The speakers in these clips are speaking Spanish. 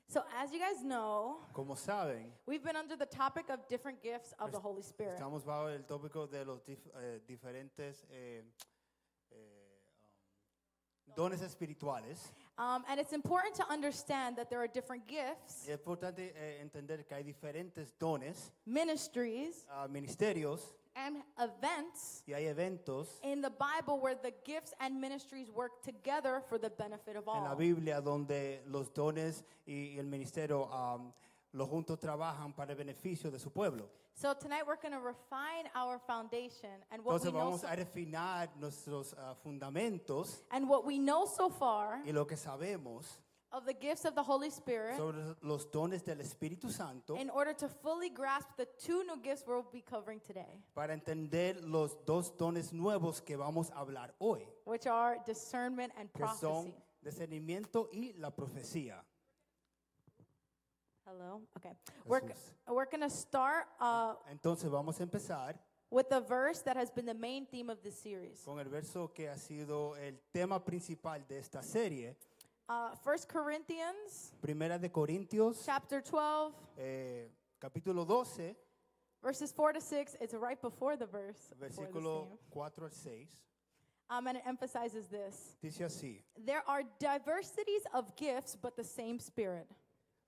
So as you guys know, Como saben, we've been under the topic of different gifts of the Holy Spirit. estamos bajo el tópico de los diferentes dones espirituales. And it's important to understand that there are different gifts, Es importante entender que hay diferentes dones, ministries, ministerios and events y hay eventos in the Bible where the gifts and ministries work together for the benefit of en la all. Biblia donde los dones y el ministerio los juntos trabajan para el beneficio de su pueblo. So tonight we're going to refine our foundation and what Entonces we know vamos a refinar nuestros fundamentos and what we know so far y lo que sabemos of the gifts of the Holy Spirit sobre los dones del Espíritu Santo in order to fully grasp the two new gifts we'll be covering today, para entender los dos dones nuevos que vamos a hablar hoy, which are discernment and que son prophecy. discernimiento y la profecía. Hello? Okay. We're Jesús. going to start Entonces vamos a empezar with the verse that has been the main theme of this series. con el verso que ha sido el tema principal de esta serie, 1 Corinthians Primera de Corintios, chapter 12, capítulo 12, verses 4 to 6. It's right before the verse. before this versículo theme. 4 al 6. And it emphasizes this. Dice así: There are diversities of gifts, but the same Spirit.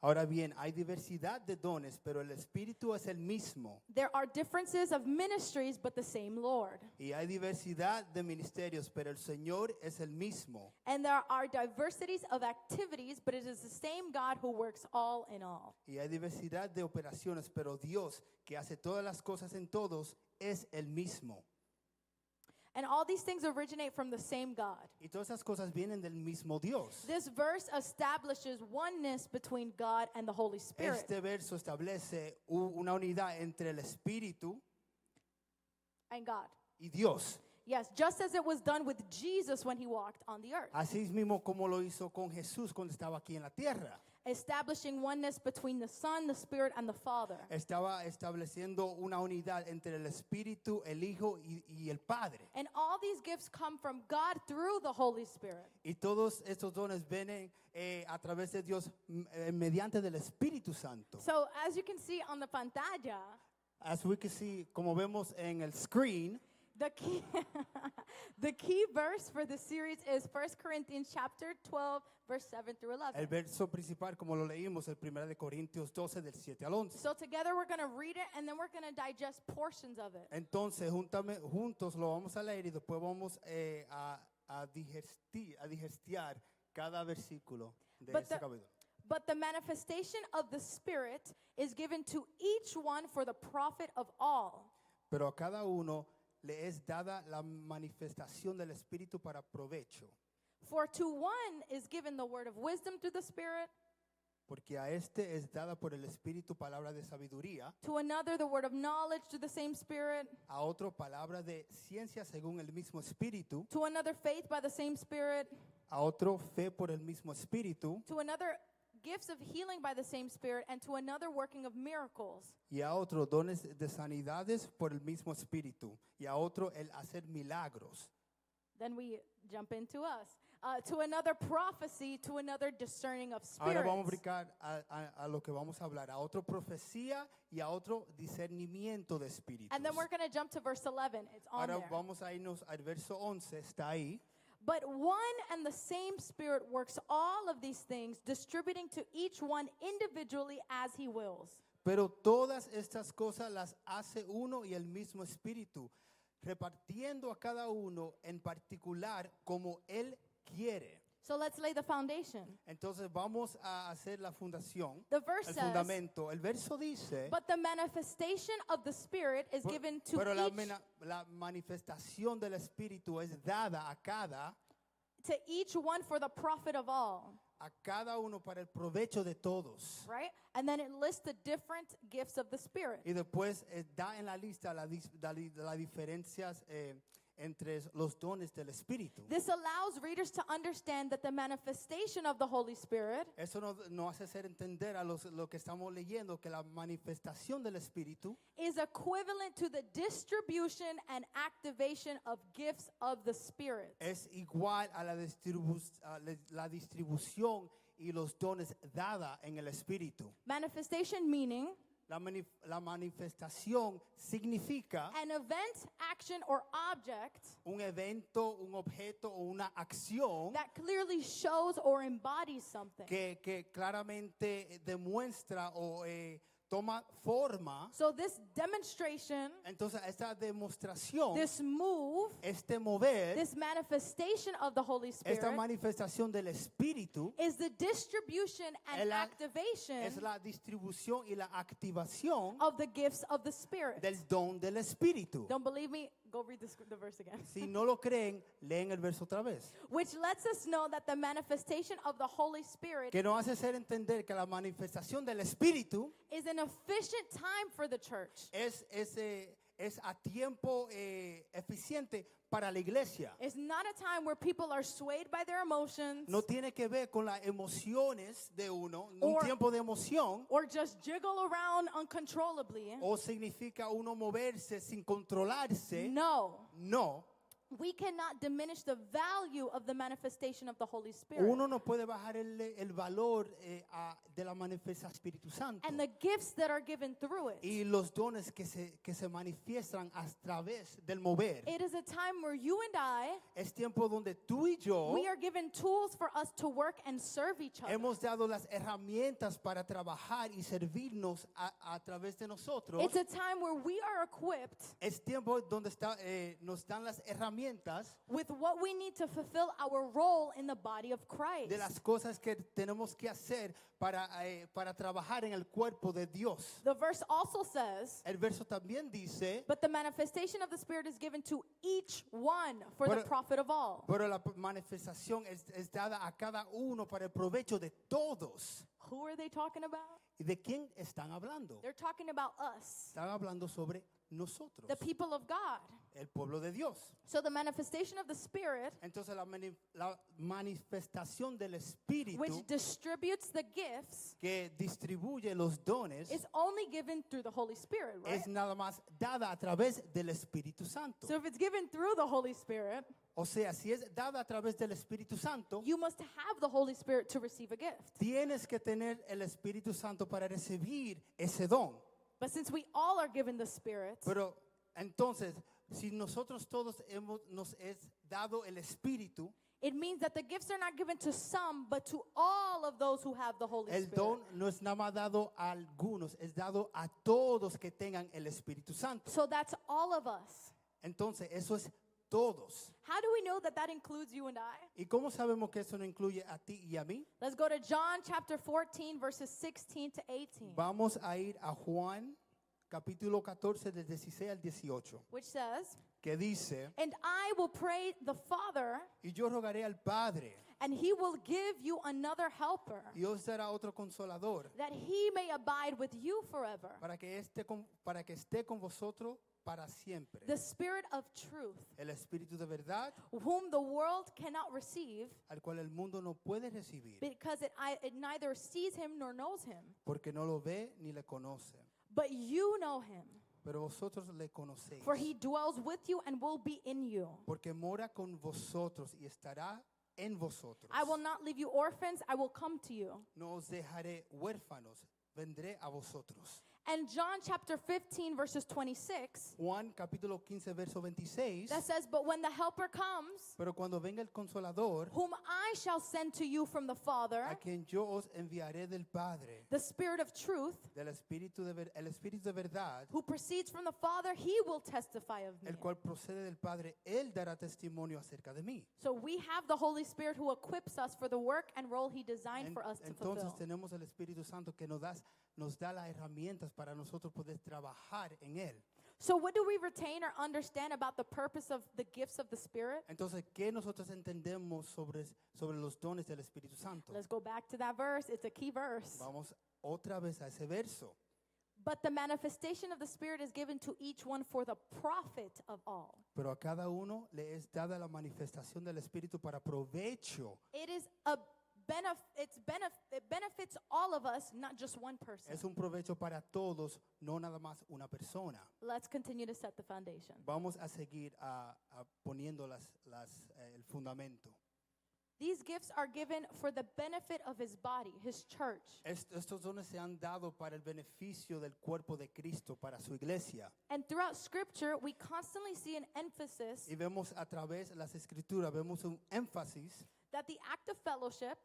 Ahora bien, hay diversidad de dones, pero el Espíritu es el mismo. There are differences of ministries, but the same Lord. Y hay diversidad de ministerios, pero el Señor es el mismo. And there are diversities of activities, but it is the same God who works all in all. Y hay diversidad de operaciones, pero Dios, que hace todas las cosas en todos, es el mismo. And all these things originate from the same God. Y todas esas cosas vienen del mismo Dios. This verse establishes oneness between God and the Holy Spirit. Este verso establece una unidad entre el Espíritu And God. y Dios. Yes, just as it was done with Jesus when he walked on the earth. Así mismo como lo hizo con Jesús cuando estaba aquí en la tierra. Establishing oneness between the Son, the Spirit, and the Father. Estaba estableciendo una unidad entre el Espíritu, el Hijo y el Padre. And all these gifts come from God through the Holy Spirit. Y todos estos dones vienen a través de Dios mediante del Espíritu Santo. So as you can see on the pantalla, As we can see, como vemos en el screen, the key, the key verse for this series is 1 Corinthians chapter 12, verse 7 through 11. el verso principal, como lo leímos, el 1 de Corintios 12, del 7 al 11. So together we're going to read it and then we're going to digest portions of it. Entonces, juntos lo vamos a leer y después vamos a digestiar cada versículo de But este the- capítulo. But the manifestation of the Spirit is given to each one for the profit of all. Pero a cada uno le es dada la manifestación del Espíritu para provecho. For to one is given the word of wisdom through the Spirit, Porque a este es dada por el Espíritu palabra de sabiduría, to another the word of knowledge through the same Spirit, a otro palabra de ciencia según el mismo Espíritu, to another faith by the same Spirit, a otro fe por el mismo Espíritu, to another gifts of healing by the same Spirit, and to another working of miracles. y a otro dones de sanidades por el mismo Espíritu, y a otro el hacer milagros. Then we jump into us. To another prophecy, to another discerning of Ahora vamos a spirits. brincar a lo que vamos a hablar, a otro profecía y a otro discernimiento de espíritus. And then we're going to jump to verse 11. It's on Ahora there. vamos a irnos al verso 11, está ahí. But one and the same Spirit works all of these things, distributing to each one individually as he wills. Pero todas estas cosas las hace uno y el mismo espíritu, repartiendo a cada uno en particular como él quiere. So let's lay the foundation. Entonces vamos a hacer la fundación, The verse el says, fundamento. El verso dice, but the manifestation of the Spirit is given to pero each, la manifestación del espíritu es dada to each one for the profit of all. a cada uno para el provecho de todos. Right? And then it lists the different gifts of the Spirit. Y después da en la lista las diferencias entre los dones del Espíritu. This allows readers to understand that the manifestation of the Holy Spirit Eso nos hace hacer entender a lo que estamos leyendo que la manifestación del Espíritu is equivalent to the distribution and activation of gifts of the Spirit. es igual a la distribución y los dones dada en el Espíritu. Manifestation meaning La manifestación significa an event, action, or object un evento, un objeto o una acción that clearly shows or embodies something. que claramente demuestra o toma forma. So this demonstration, Entonces esta demostración, this move, este mover, this manifestation of the Holy esta Spirit manifestación del Espíritu is the distribution and es la activation distribución y la activación of the gifts of the Spirit. del don del Espíritu. Don't believe me? Go read the verse again. Si no lo creen, leen el verso otra vez. Which lets us know that the manifestation of the Holy Spirit Que nos hace ser entender que la manifestación del Espíritu is an efficient time for the church. es a tiempo eficiente para la iglesia. It's not a time where people are swayed by their emotions No tiene que ver con las emociones de uno, un Or- tiempo de emoción, or just jiggle around uncontrollably. o significa uno moverse sin controlarse. No. No, We cannot diminish the value of the manifestation of the Holy Spirit. uno no puede bajar el valor de la manifestación del Espíritu Santo And the gifts that are given through it. y los dones que se manifiestan a través del mover. It is a time where you and I, Es tiempo donde tú y yo we are given tools for us to work and serve each other. hemos dado las herramientas para trabajar y servirnos a través de nosotros. It's a time where we are equipped Es tiempo donde nos dan las herramientas with what we need to fulfill our role in the body of Christ. de las cosas que tenemos que hacer para trabajar en el cuerpo de Dios. The verse also says, El verso también dice, but the manifestation of the Spirit is given to each one for the Pero- profit of all. pero la manifestación es dada a cada uno para el provecho de todos. Who are they talking about? ¿Y de quién están hablando? They're talking about us, Están hablando sobre nosotros, the people of God. el pueblo de Dios. So the manifestation of the Spirit, Entonces la manifestación del Espíritu which distributes the gifts, que distribuye los dones is only given through the Holy Spirit, right? es nada más dada a través del Espíritu Santo. So if it's given through the Holy Spirit, O sea, si es dada a través del Espíritu Santo, you must have the Holy Spirit to receive a gift. tienes que tener el Espíritu Santo para recibir ese don. But since we all are given the Spirit, Pero entonces, si nosotros todos nos es dado el Espíritu, it means that the gifts are not given to some, but to all of those who have the Holy el Spirit. don no es nada más dado a algunos, es dado a todos que tengan el Espíritu Santo. So that's all of us. Entonces, eso es todos. How do we know that that includes you and I? ¿Y cómo sabemos que eso no incluye a ti y a mí? Let's go to John chapter 14, verses 16 to 18, Vamos a ir a Juan capítulo 14 del 16 al 18, which says, que dice, and I will pray the Father, y yo rogaré al Padre, and he will give you another helper, y os dará otro consolador, that he may abide with you forever. para que esté con vosotros para siempre. The Spirit of truth, El Espíritu de verdad, whom the world cannot receive, al cual el mundo no puede recibir, because it neither sees him nor knows him. porque no lo ve ni le conoce. But you know him, Pero vosotros le conocéis, for he dwells with you and will be in you. porque mora con vosotros y estará en vosotros. I will not leave you orphans, I will come to you. No os dejaré huérfanos, vendré a vosotros. And John chapter 15, verses 26, Juan capítulo 15 verso 26. that says, but when the helper comes, Pero cuando venga el consolador, whom I shall send to you from the Father, a quien yo os enviaré del Padre, the Spirit of truth, el Espíritu de verdad, who proceeds from the Father, he will testify of me. el cual procede del Padre, él dará testimonio acerca de mí. So we have the Holy Spirit who equips us for the work and role he designed for us to Entonces fulfill. tenemos el Espíritu Santo que nos da las herramientas para nosotros poder trabajar en él. So what do we retain or understand about the purpose of the gifts of the Spirit? Entonces, ¿qué nosotros entendemos sobre los dones del Espíritu Santo? Let's go back to that verse. It's a key verse. Vamos otra vez a ese verso. But the manifestation of the Spirit is given to each one for the profit of all. Pero a cada uno le es dada la manifestación del Espíritu para provecho. It is a it benefits all of us, not just one person. Es un provecho para todos, no nada más una persona. Let's continue to set the foundation. Vamos a seguir poniendo el fundamento. These gifts are given for the benefit of his body, his church. Estos dones se han dado para el beneficio del cuerpo de Cristo, para su iglesia. And throughout Scripture, we constantly see an emphasis Y vemos a través de las escrituras, vemos un énfasis that the act of fellowship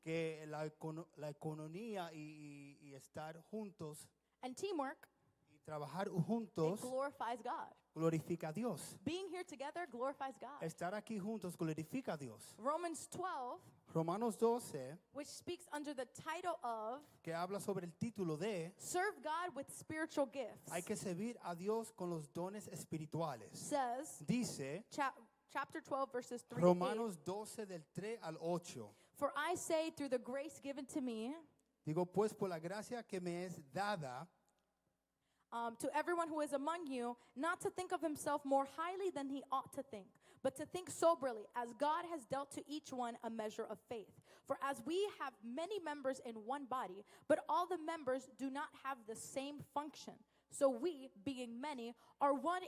que la economía y estar juntos and teamwork, y trabajar it juntos glorifies God. glorifica a Dios. Being here together glorifies God. Estar aquí juntos glorifica a Dios. Romans 12, Romanos 12, which speaks under the title of que habla sobre el título de Serve God with Spiritual Gifts, hay que servir a Dios con los dones espirituales. says, Dice chapter 12, verses 3 to 8, Romanos 12 del 3 al 8. For I say, through the grace given to me, Digo pues por la gracia que me es dada to everyone who is among you, not to think of himself more highly than he ought to think, but to think soberly, as God has dealt to each one a measure of faith. For as we have many members in one body, but all the members do not have the same function, so we, being many, are one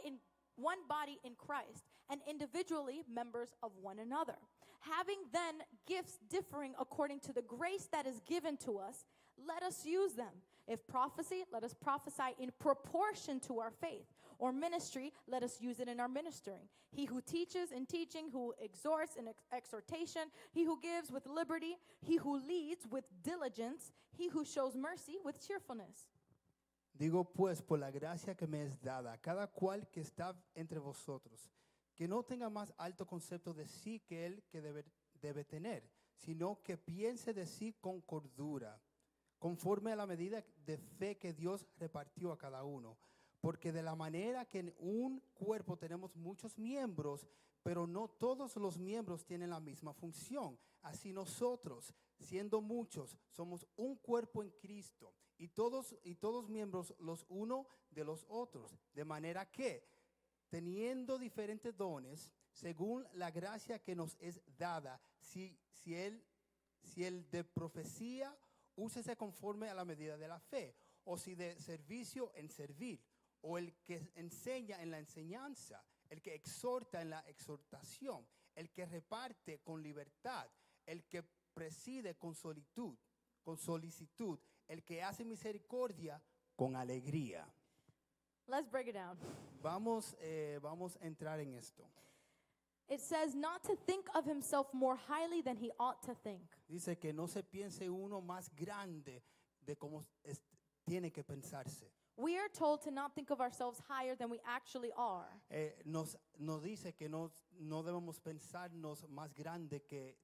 body in Christ, and individually members of one another. Having then gifts differing according to the grace that is given to us, let us use them. If prophecy, let us prophesy in proportion to our faith. Or ministry, let us use it in our ministering. He who teaches in teaching, who exhorts in exhortation, he who gives with liberty, he who leads with diligence, he who shows mercy with cheerfulness. Digo pues por la gracia que me es dada, cada cual que está entre vosotros, que no tenga más alto concepto de sí que él que debe tener, sino que piense de sí con cordura, conforme a la medida de fe que Dios repartió a cada uno. Porque de la manera que en un cuerpo tenemos muchos miembros, pero no todos los miembros tienen la misma función. Así nosotros, siendo muchos, somos un cuerpo en Cristo y todos miembros los uno de los otros. De manera que, teniendo diferentes dones, según la gracia que nos es dada, si el de profecía, úsese conforme a la medida de la fe, o si de servicio, en servir, o el que enseña en la enseñanza, el que exhorta en la exhortación, el que reparte con libertad, el que preside con solicitud, el que hace misericordia con alegría. Let's break it down. Vamos a entrar en esto. It says not to think of himself more highly than he ought to think. Dice que no se piense uno más grande de cómo tiene que pensarse. We are told to not think of ourselves higher than we actually are. Nos dice que no debemos pensarnos más grande que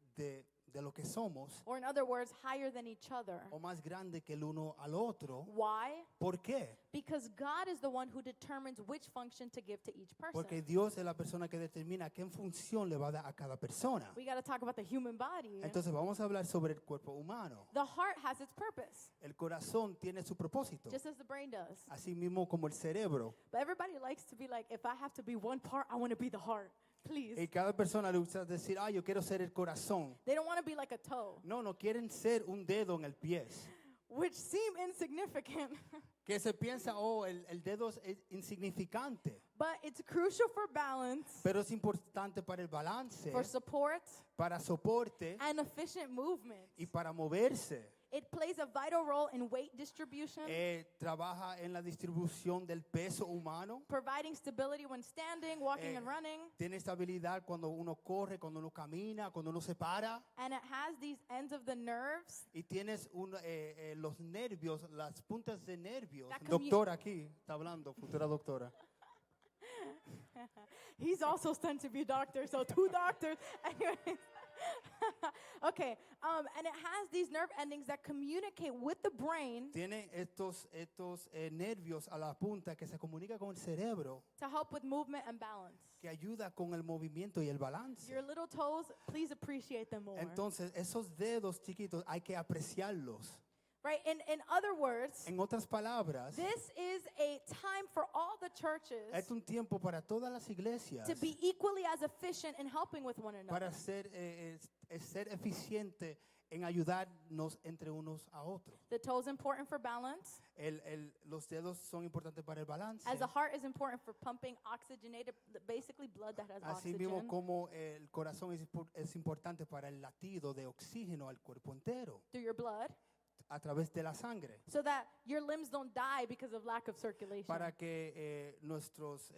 de lo que somos, Or in other words, higher than each other. o más grande que el uno al otro. Why? ¿Por qué? Because God is the one who determines which function to give to each person. Porque Dios es la persona que determina qué función le va a dar a cada persona. We got to talk about the human body. Entonces vamos a hablar sobre el cuerpo humano. The heart has its purpose, El corazón tiene su propósito, just as the brain does. así mismo como el cerebro. But everybody likes to be like, if I have to be one part, I want to be the heart. Please. Y cada persona le gusta decir, yo quiero ser el corazón. They don't want to be like a toe, No quieren ser un dedo en el pie. which seem insignificant. Que se piensa, el dedo es insignificante. But it's crucial for balance, Pero es importante para el balance, for support, para soporte and efficient movement. y para moverse. It plays a vital role in weight distribution, Trabaja en la distribución del peso humano. providing stability when standing, walking, and running. Tiene estabilidad cuando uno corre, cuando uno camina, cuando uno se para. And it has these ends of the nerves Y tienes los nervios, las puntas de nervios. That Doctora aquí está hablando, futura doctora. He's also studied to be a doctor, so two doctors. Anyways. Okay, and it has these nerve endings that communicate with the brain Tiene estos nervios a la punta que se comunica con el cerebro, to help with movement and balance. que ayuda con el movimiento y el balance. Your little toes, please appreciate them more. Entonces, esos dedos chiquitos hay que apreciarlos. Right? In other words, En otras palabras, this is a time for all the churches es un tiempo para todas las iglesias to be equally as efficient in helping with one another. para ser eficiente en ayudarnos entre unos a otros. The toe is important for balance, Los dedos son importantes para el balance. as the heart is important for pumping oxygenated, basically blood that has Así mismo oxygen como el corazón es importante para el latido de oxígeno al cuerpo entero through your blood, a través de la sangre, so that your limbs don't die because of lack of circulation. para que nuestras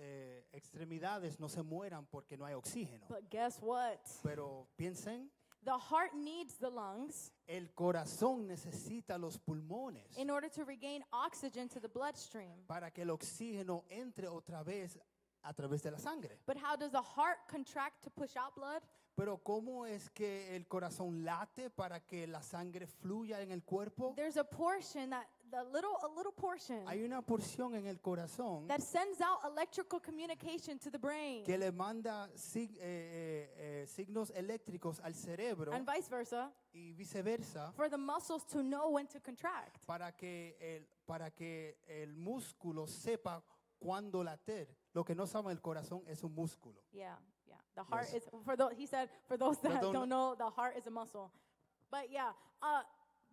extremidades no se mueran porque no hay oxígeno. But guess what? Pero piensen, The heart needs the lungs el corazón necesita los pulmones in order to regain oxygen to the bloodstream. para que el oxígeno entre otra vez a través de la sangre. But how does the heart contract to push out blood? Pero ¿cómo es que el corazón late para que la sangre fluya en el cuerpo? There's a portion that a little portion Hay una porción en el corazón that sends out electrical communication to the brain que le manda signos eléctricos al cerebro and vice versa y viceversa for the muscles to know when to contract. para que el músculo sepa cuándo latir. Lo que no sabe el corazón es un músculo. Yeah. The heart Yes. is for those. He said for those that don't don't know, the heart is a muscle. But yeah.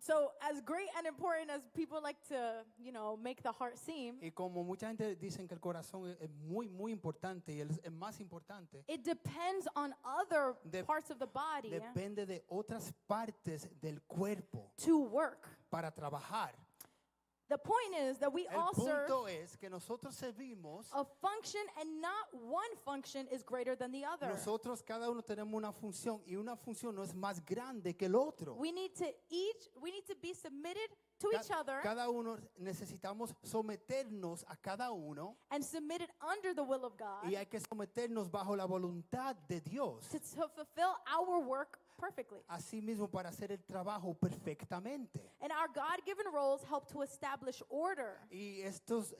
So as great and important as people like to, make the heart seem, Y como mucha gente dice que el corazón es muy, muy importante y es más importante, it depends on other parts of the body depende de otras partes del cuerpo to work. para trabajar. The point is that we El all serve punto es que nosotros servimos, a function, and not one function is greater than the other. nosotros cada uno tenemos una función y una función no es más grande que el otro. We need to be submitted to each other Cada uno necesitamos someternos a cada uno and submitted under the will of God y hay que someternos bajo la voluntad de Dios. to fulfill our work perfectly. Así mismo para hacer el trabajo perfectamente. And our God-given roles help to establish order. Y estos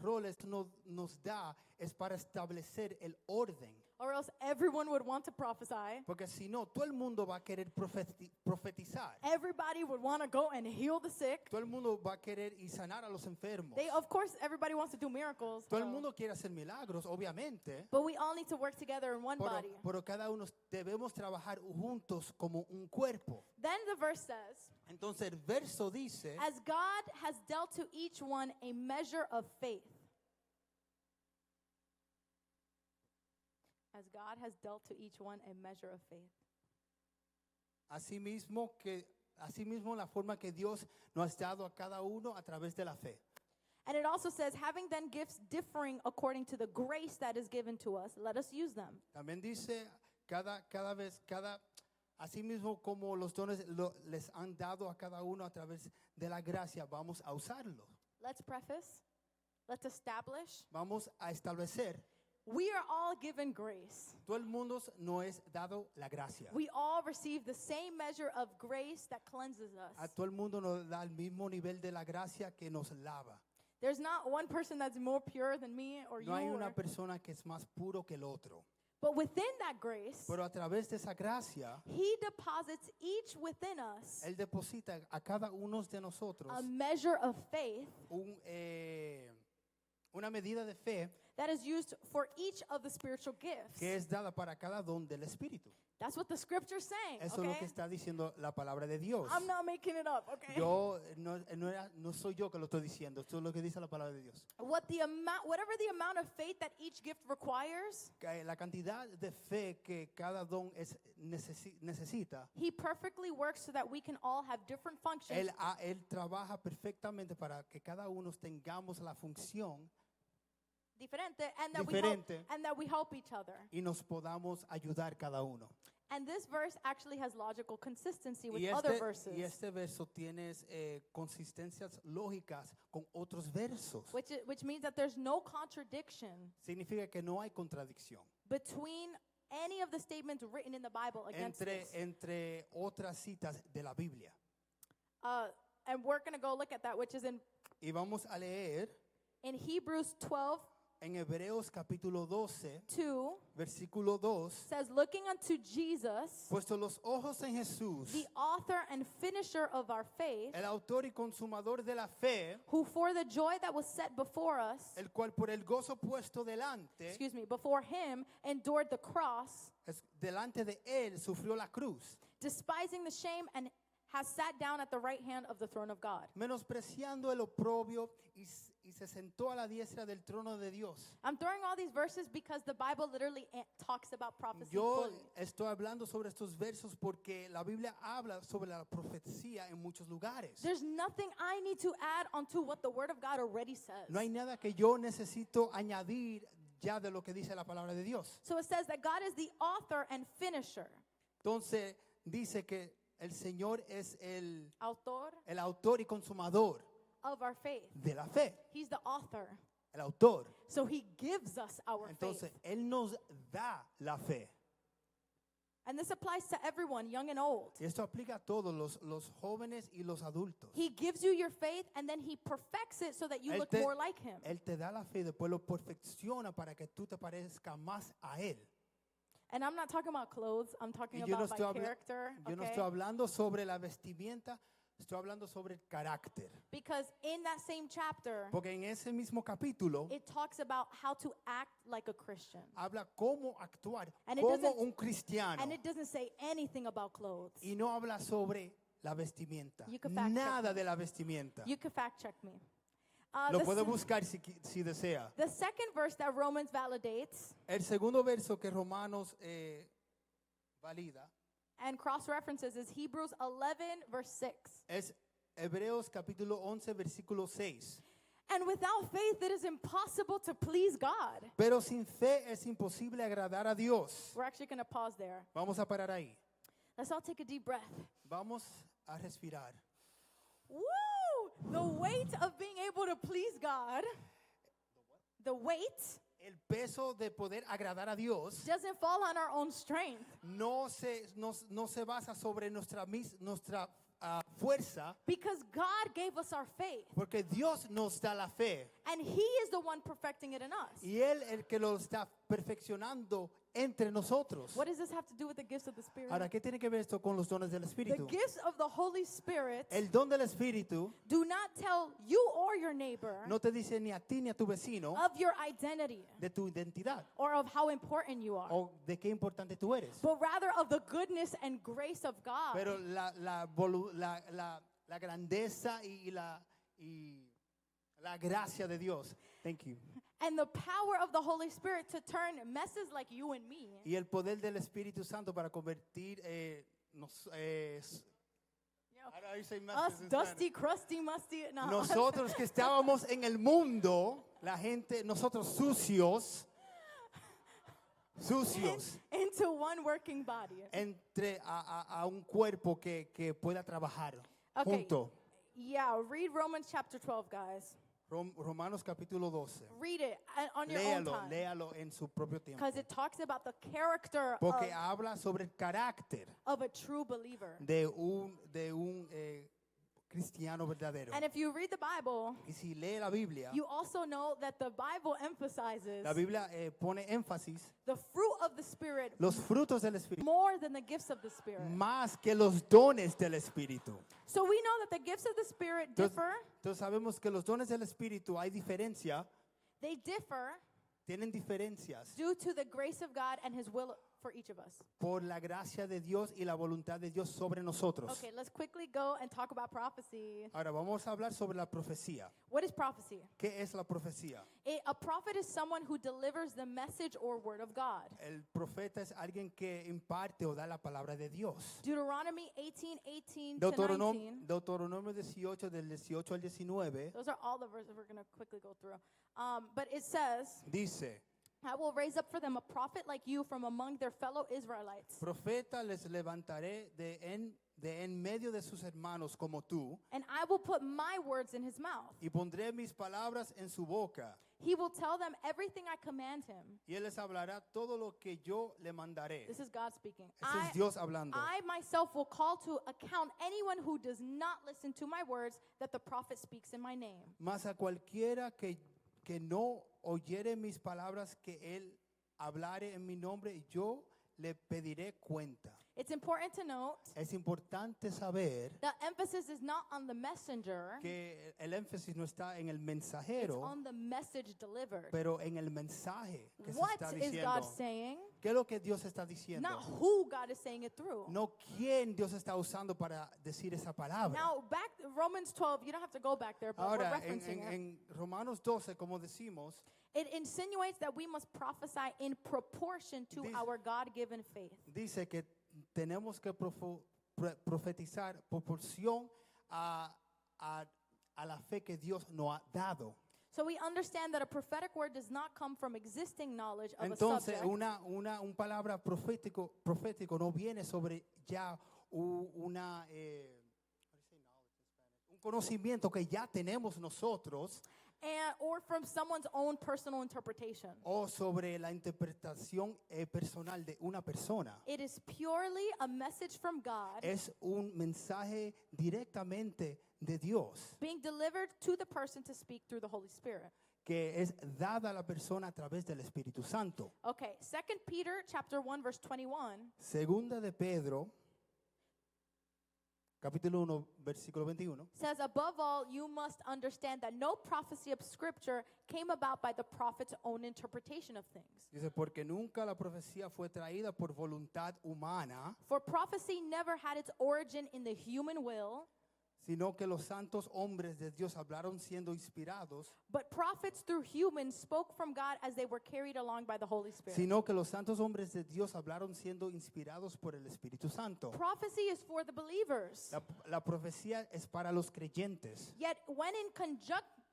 roles nos da es para establecer el orden. Or else everyone would want to prophesy. Porque si no, todo el mundo va a querer profetizar. Everybody would want to go and heal the sick. Todo el mundo va a querer y sanar a los enfermos. Of course, everybody wants to do miracles. Todo el so- mundo quiere hacer milagros, obviamente. But we all need to work together in one body. Pero cada uno debemos trabajar juntos como un cuerpo. Then the verse says, Entonces el verso dice, as God has dealt to each one a measure of faith. As God has dealt to each one a measure of faith. asimismo la forma que Dios nos ha dado a cada uno a través de la fe. And it also says, having then gifts differing according to the grace that is given to us, let us use them. También dice asimismo como los dones les han dado a cada uno a través de la gracia, vamos a usarlo. Let's preface. Let's establish. Vamos a establecer. We are all given grace. Todo el mundo nos es dado la gracia. We all receive the same measure of grace that cleanses A us. todo el mundo nos da el mismo nivel de la gracia que nos lava. There's not one person that's more pure than me or you. No hay una or- persona que es más puro que el otro. But within that grace, Pero a través de esa gracia, He deposits each within us Él deposita a cada uno de nosotros a measure of faith una medida de fe that is used for each of the spiritual gifts. que es dada para cada don del Espíritu. That's what the scripture's saying. Eso es lo que Okay? está diciendo la palabra de Dios. I'm not making it up, okay? No soy yo que lo estoy diciendo, esto es lo que dice la palabra de Dios. Whatever the amount of faith that each gift requires, Que la cantidad de fe que cada don necesita, He perfectly works so that we can all have different functions él trabaja perfectamente para que cada uno tengamos la función diferente, and diferente. that we help each other. y nos podamos ayudar cada uno. And this verse actually has logical consistency with Y other verses, este verso tiene consistencias lógicas con otros versos. which means that there's no contradiction Significa que no hay contradicción between any of the statements written in the Bible against this. entre otras citas de la Biblia. And we're going to go look at that, which is Y vamos a leer in Hebrews 12, en Hebreos capítulo 12, 2 versículo 2, says, looking unto Jesus, puesto los ojos en Jesús, the author and finisher of our faith, el autor y consumador de la fe, who for the joy that was set before us, el cual por el gozo puesto delante, before him, endured the cross, delante de él sufrió la cruz, despising the shame, and has sat down at the right hand of the throne of God. menospreciando el oprobio y se sentó a la diestra del trono de Dios. I'm throwing all these verses because the Bible literally talks about prophecy Yo fully. estoy hablando sobre estos versos porque la Biblia habla sobre la profecía en muchos lugares. There's nothing I need to add onto what the Word of God already says. No hay nada que yo necesito añadir ya de lo que dice la palabra de Dios. So it says that God is the author and finisher. Entonces dice que el Señor es el Autor autor y consumador of our faith. de la fe. He's the author. El autor. So he gives us our Entonces, faith. Él nos da la fe. And this applies to everyone, young and old. Y esto aplica a todos, los jóvenes y los adultos. He gives you your faith and then he perfects it so that you look more like him. Él te da la fe y después lo perfecciona para que tú te parezcas más a Él. And I'm not talking about clothes, I'm talking Y yo no about estoy my character. Yo no Okay? estoy hablando sobre la vestimenta, estoy hablando sobre el carácter. Because in that same chapter, Porque en ese mismo capítulo it talks about how to act like a Christian. habla cómo actuar And it como doesn't- un cristiano. And it doesn't say anything about clothes. Y no habla sobre la vestimenta. You can fact check Nada me. de la vestimenta. You can fact check me. Lo The puede s- buscar si desea. The second verse that Romans validates El segundo verso que Romanos valida and cross-references is Hebrews 11, verse 6. es Hebreos capítulo 11 versículo 6. And without faith, it is impossible to please God. Pero sin fe es imposible agradar a Dios. We're actually going to pause there. Vamos a parar ahí. Let's all take a deep breath. Vamos a respirar. Woo! The weight of being able to please God, the weight El peso de poder agradar a Dios doesn't fall on our own strength. no se basa sobre nuestra fuerza, Because God gave us our faith. porque Dios nos da la fe And He is the one perfecting it in us. y Él el que lo está perfeccionando entre nosotros. What does this have to do with the gifts of the Spirit? Ahora, ¿qué tiene que ver esto con los dones del The Espíritu? gifts of the Holy Spirit El don del Espíritu do not tell you or your neighbor no te dice ni a ti ni a tu vecino of your identity de tu identidad or of how important you are, o de qué importante tú eres, but rather of the goodness and grace of God. pero la grandeza y la gracia de Dios. Thank you. And the power of the Holy Spirit to turn messes like you and me Y el poder del Espíritu Santo para convertir you know, how do I say us messes in dusty, crusty, musty, no, nosotros que estábamos en el mundo, la gente, nosotros sucios, into one working body. entre a un cuerpo que pueda trabajar Okay. junto. Yeah, read Romans chapter 12, guys. Romanos capítulo 12. Read it on your own time. Léalo en su propio tiempo. Because it talks about the character Porque habla sobre el carácter of a true believer. de un cristiano verdadero. And if you read the Bible, Y si lee la Biblia, you also know that the Bible emphasizes la Biblia pone énfasis the fruit of the Spirit los frutos del Espíritu more than the gifts of the Spirit. más que los dones del Espíritu. So we know that the gifts of the Spirit differ. Entonces sabemos que los dones del Espíritu hay diferencia, They differ tienen diferencias due to the grace of God and His will for each of us. por la gracia de Dios y la voluntad de Dios sobre nosotros. Okay, let's quickly go and talk about prophecy. Ahora vamos a hablar sobre la profecía. What is prophecy? ¿Qué es la profecía? A prophet is someone who delivers the message or word of God. El profeta es alguien que imparte o da la palabra de Dios. Deuteronomy 18:18 to 19. Deuteronomio 18 del 18 al 19 Those are all the verses we're going to quickly go through. But it says, dice, I will raise up for them a prophet like you from among their fellow Israelites. profeta les levantaré de en medio de sus hermanos como tú, And I will put my words in his mouth. y pondré mis palabras en su boca, He will tell them everything I command him. y él les hablará todo lo que yo le mandaré. This is God speaking. Ese es Dios hablando. I myself will call to account anyone who does not listen to my words that the prophet speaks in my name. Mas a cualquiera que que no oyere mis palabras que él hablare en mi nombre, y yo le pediré cuenta. It's important to note Es importante saber the emphasis is not on the messenger, que el énfasis no está en el it's mensajero, on the message delivered. pero en el mensaje que se What está is diciendo. God saying? ¿Qué es lo que Dios está diciendo? Not who God is saying it through. No quién Dios está usando para decir esa palabra. Now, back Romans 12, you don't have to go back there, but we're Ahora, referencing it. en Romanos 12, como decimos, It insinuates that we must prophesy in proportion to Dice- our God-given faith. dice que tenemos que profetizar proporción a la fe que Dios nos ha dado. So we understand that a prophetic word does not come from existing knowledge of a Entonces, subject. un palabra profético no viene sobre ya un conocimiento que ya tenemos nosotros Or from someone's own personal interpretation. o sobre la interpretación personal de una persona. It is purely a message from God Es un mensaje directamente de Dios being delivered to the person to speak through the Holy Spirit. que es dada a la persona a través del Espíritu Santo. Okay, 2 Peter chapter 1 verse 21 Segunda de Pedro, capítulo 1, versículo 21. says, above all, you must understand that no prophecy of Scripture came about by the prophet's own interpretation of things. Dice, porque nunca la profecía fue traída por voluntad humana, For prophecy never had its origin in the human will, sino que los santos hombres de Dios hablaron siendo inspirados, but prophets through humans spoke from God as they were carried along by the Holy Spirit. sino que los santos hombres de Dios hablaron siendo inspirados por el Espíritu Santo. Prophecy is for the believers. La profecía es para los creyentes. Yet when in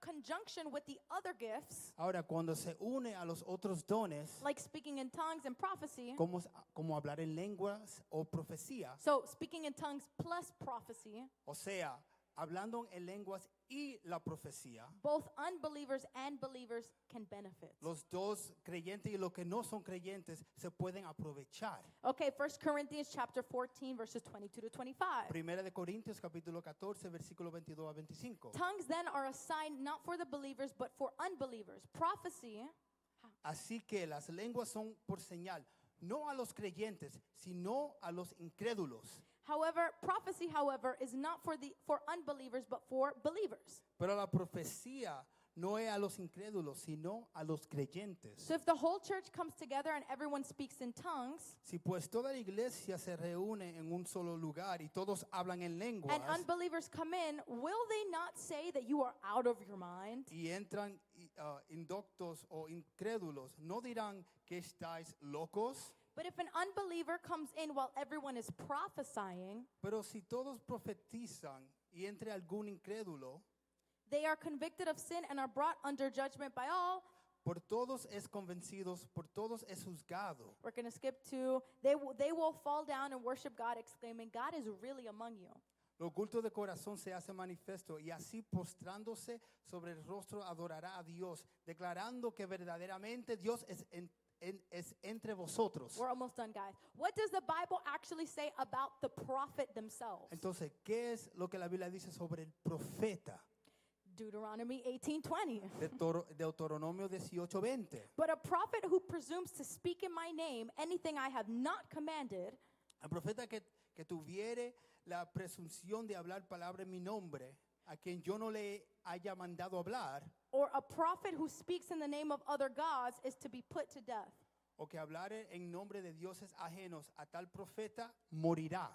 conjunction with the other gifts, Ahora, cuando se une a los otros dones, like speaking in tongues and prophecy, como hablar en lenguas o profecía, so speaking in tongues plus prophecy, o sea, hablando en lenguas y la profecía, both unbelievers and believers can benefit. los dos creyentes y los que no son creyentes se pueden aprovechar. Okay, 1 Corinthians chapter 14 verses 22 to 25. Primera de Corintios capítulo 14 versículo 22 a 25. Tongues then are a sign not for the believers but for unbelievers. Prophecy, Así que las lenguas son por señal, no a los creyentes, sino a los incrédulos. prophecy, however, is not for unbelievers but for believers. Pero la profecía no es a los incrédulos, sino a los creyentes. So if the whole church comes together and everyone speaks in tongues, Si pues toda la iglesia se reúne en un solo lugar y todos hablan en lenguas and unbelievers come in, will they not say that you are out of your mind? y entran indoctos o incrédulos, ¿no dirán que estáis locos? But if an unbeliever comes in while everyone is prophesying, Pero si todos profetizan y entre algún incrédulo, they are convicted of sin and are brought under judgment by all. por todos es convencidos, por todos es juzgado. We're going to skip to, they will fall down and worship God, exclaiming, God is really among you. Lo oculto de corazón se hace manifiesto y así postrándose sobre el rostro adorará a Dios, declarando que verdaderamente Dios es entre vosotros. We're almost done, guys. What does the Bible actually say about the prophet themselves? Entonces, ¿qué es lo que la Biblia dice sobre el profeta? Deuteronomy 18:20. Deuteronomio 18:20. But a prophet who presumes to speak in my name anything I have not commanded, El profeta que tuviere la presunción de hablar palabra en mi nombre, a quien yo no le haya mandado hablar, or a prophet who speaks in the name of other gods, is to be put to death. o que hablare en nombre de dioses ajenos, a tal profeta morirá.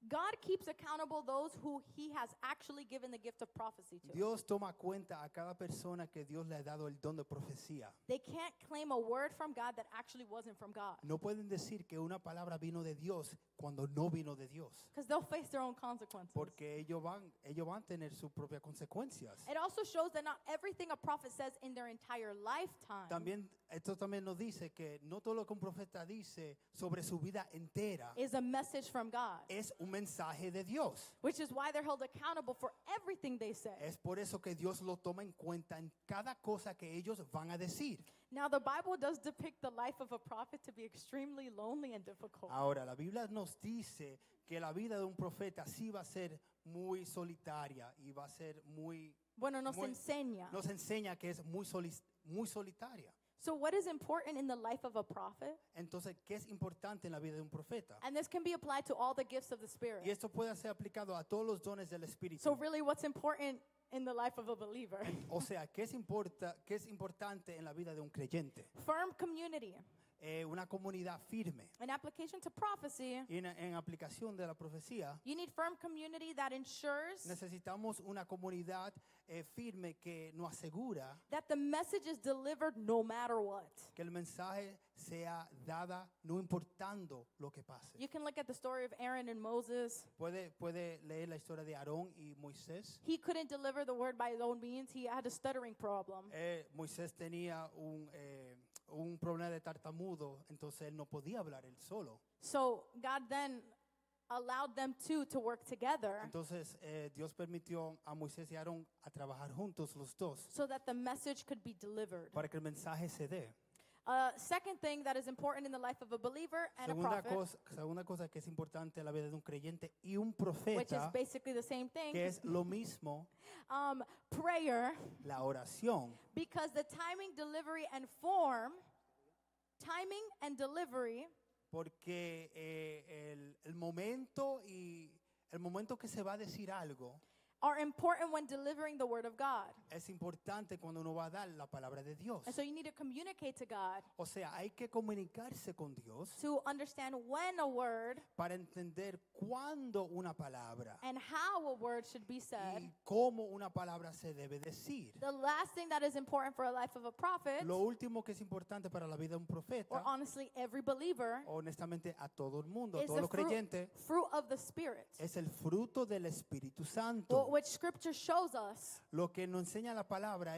God keeps accountable those who he has actually given the gift of prophecy to. Dios toma cuenta a cada persona que Dios le ha dado el don de profecía. They can't claim a word from God that actually wasn't from God, No pueden decir que una palabra vino de Dios cuando no vino de Dios, because they'll face their own consequences. porque ellos van a tener sus propias consecuencias. It also shows that not everything a prophet says in their entire lifetime Esto también nos dice que no todo lo que un profeta dice sobre su vida entera is a message from God, es un mensaje de Dios. which is why they're held accountable for everything they say. Es por eso que Dios lo toma en cuenta en cada cosa que ellos van a decir. Now, the Bible does depict the life of a prophet to be extremely lonely and difficult. Ahora, la Biblia nos dice que la vida de un profeta sí va a ser muy solitaria y va a ser muy Bueno, nos muy- enseña. nos enseña que es muy solitaria. So what is important in the life of a prophet? Entonces, ¿qué es importante en la vida de un profeta? And this can be applied to all the gifts of the Y Spirit. esto puede ser aplicado a todos los dones del Espíritu. So really what's important in the life of a believer? O sea, ¿qué es importante en la vida de un creyente? Firm community. Una comunidad firme. In application to prophecy, Y en aplicación de la profecía, you need firm community that ensures necesitamos una comunidad firme que nos asegura that the message is delivered no matter what. que el mensaje sea dada no importando lo que pase. You can look at the story of Aaron and Moses. Puede leer la historia de Aarón y Moisés. He couldn't deliver the word by his own means. He had a stuttering problem. Moisés tenía un problema de tartamudo, entonces él no podía hablar él solo. So God then allowed them to work together Entonces Dios permitió a Moisés y a Aarón a trabajar juntos los dos so that the message could be delivered. para que el mensaje se dé. Second thing that is important in the life of a believer and a prophet, Segunda cosa que es importante en la vida de un creyente y un which is profeta, basically the same thing, que es lo mismo, prayer, la oración. because the timing, delivery, and form, timing and delivery Porque el momento que se va a decir algo are important when delivering the word of God. es importante cuando uno va a dar la palabra de Dios. And so you need to communicate to God O sea, hay que comunicarse con Dios to understand when a word para entender cuándo una palabra and how a word should be said. y cómo una palabra se debe decir. The last thing that is important for a life of a prophet, Lo último que es importante para la vida de un or profeta, honestly every believer, honestamente a todo el mundo, a is todos the los creyentes, fruit of the Spirit. es el fruto del Espíritu Santo. Which Scripture shows us Lo que nos enseña la palabra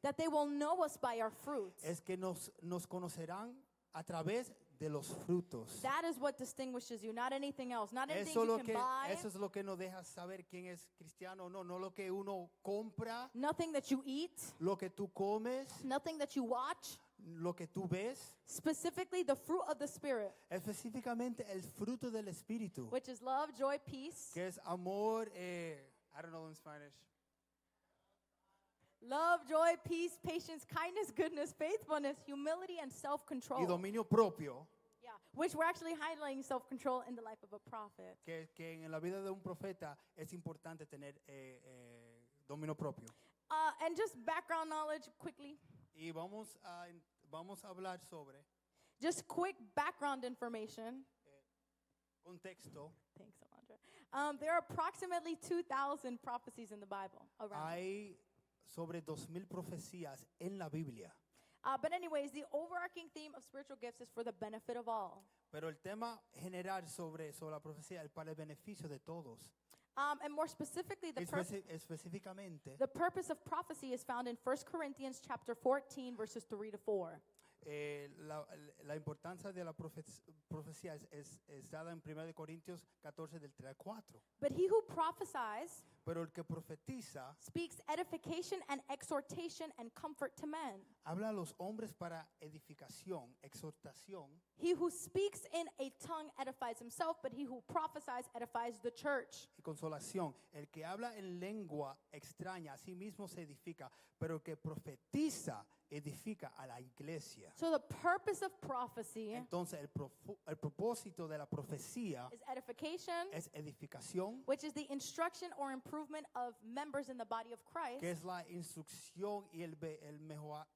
that they will know us by our fruits. es que nos conocerán a través de los frutos. That is what distinguishes you, not anything else. Not anything you can buy, Eso es lo que nos deja saber quién es cristiano o no. No lo que uno compra, nothing that you eat, lo que tú comes, nothing that you watch. lo que tú ves. Specifically, the fruit of the Spirit, Específicamente el fruto del Espíritu, which is love, joy, peace, que es amor, I don't know in Spanish. love, joy, peace, patience, kindness, goodness, faithfulness, humility, and Y self-control. dominio propio, Yeah, which we're actually highlighting self-control in the life of a prophet. que en la vida de un profeta es importante tener dominio propio. And just background knowledge quickly. Y vamos a hablar sobre Just quick background information. contexto. Thanks, Alondra. There are approximately 2,000 prophecies in the Bible around. Hay sobre 2000 profecías en la Biblia, But anyways, the overarching theme of spiritual gifts is for the benefit of all. pero el tema general sobre la profecía es para el beneficio de todos. And more specifically, Específicamente, the purpose of prophecy is found in 1 Corinthians chapter 14, verses 3 to 4. la importancia de la profecía es dada en 1 Corintios 14 del 3 al 4. But he who prophesies Pero el que profetiza speaks edification and exhortation and comfort to men. habla a los hombres para edificación, exhortación. He who speaks in a tongue edifies himself, but he who prophesies edifies the church. Y consolación. El que habla en lengua extraña a sí mismo se edifica, pero el que profetiza edifica a la iglesia. So the purpose of prophecy Entonces el propósito de la profecía is edification, es edificación, which is the instruction or improvement of members in the body of Christ, que es la instrucción y el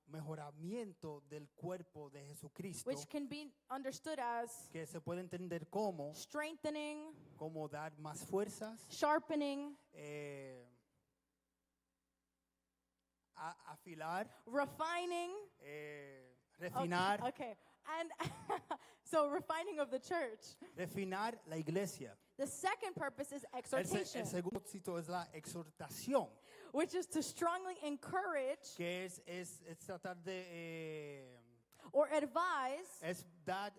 mejoramiento del cuerpo de Jesucristo, which can be understood as que se puede entender como strengthening, dar más fuerzas, sharpening, afilar, refining. refinar, Okay. And so refining of the church. refinar la iglesia. The second purpose is El exhortation, segundo propósito es la exhortación, which is to strongly encourage que es tratar de or advise es dar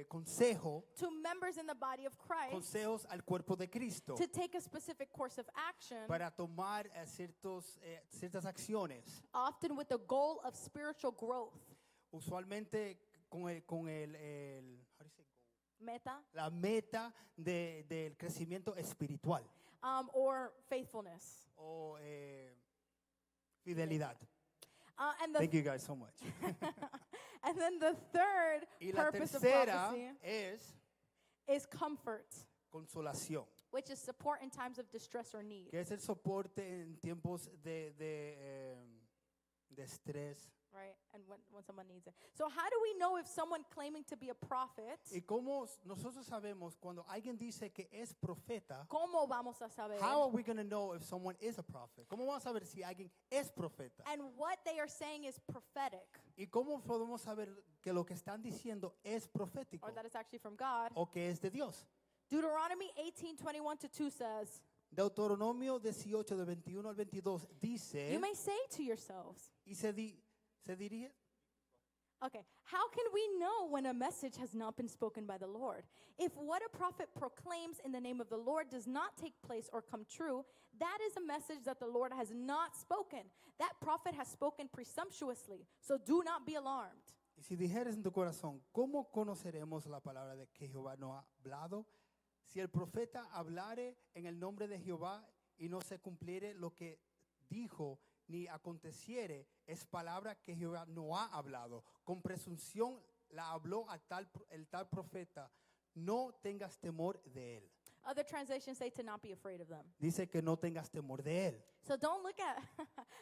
consejo, to members in the body of Christ consejos al cuerpo de Cristo to take a specific course of action, para tomar ciertas acciones, often with the goal of spiritual growth. usualmente con Meta. la meta del crecimiento espiritual. or faithfulness. o fidelidad. And the Thank you guys so much. and then the third Y la purpose of tercera prophecy es is comfort, consolación, which is support in times of distress or need. que es el soporte en tiempos de estrés. Right? And when someone needs it. So how do we know if someone claiming to be a prophet, Y cómo nosotros sabemos cuando alguien dice que es profeta, cómo vamos a saber? how are we going to know if someone is a prophet? ¿Cómo vamos a saber si alguien es profeta? And what they are saying is prophetic, ¿Y cómo podemos saber que lo que están diciendo es profético or that it's actually from God. o que es de Dios? Deuteronomy 18:21-2 says, Deuteronomio 18 de 21 al 22 dice, you may say to yourselves, y se dirige, okay, how can we know when a message has not been spoken by the Lord? If what a prophet proclaims in the name of the Lord does not take place or come true, that is a message that the Lord has not spoken. That prophet has spoken presumptuously, so do not be alarmed. y si dijeres en tu corazón, ¿cómo conoceremos la palabra de que Jehová no ha hablado? Si el profeta hablare en el nombre de Jehová y no se cumpliere lo que dijo, ni aconteciere, es palabra que Jehová no ha hablado. Con presunción la habló el tal profeta. No tengas temor de él. Other translations say to not be afraid of them. Dice que no tengas temor de él. So don't look at,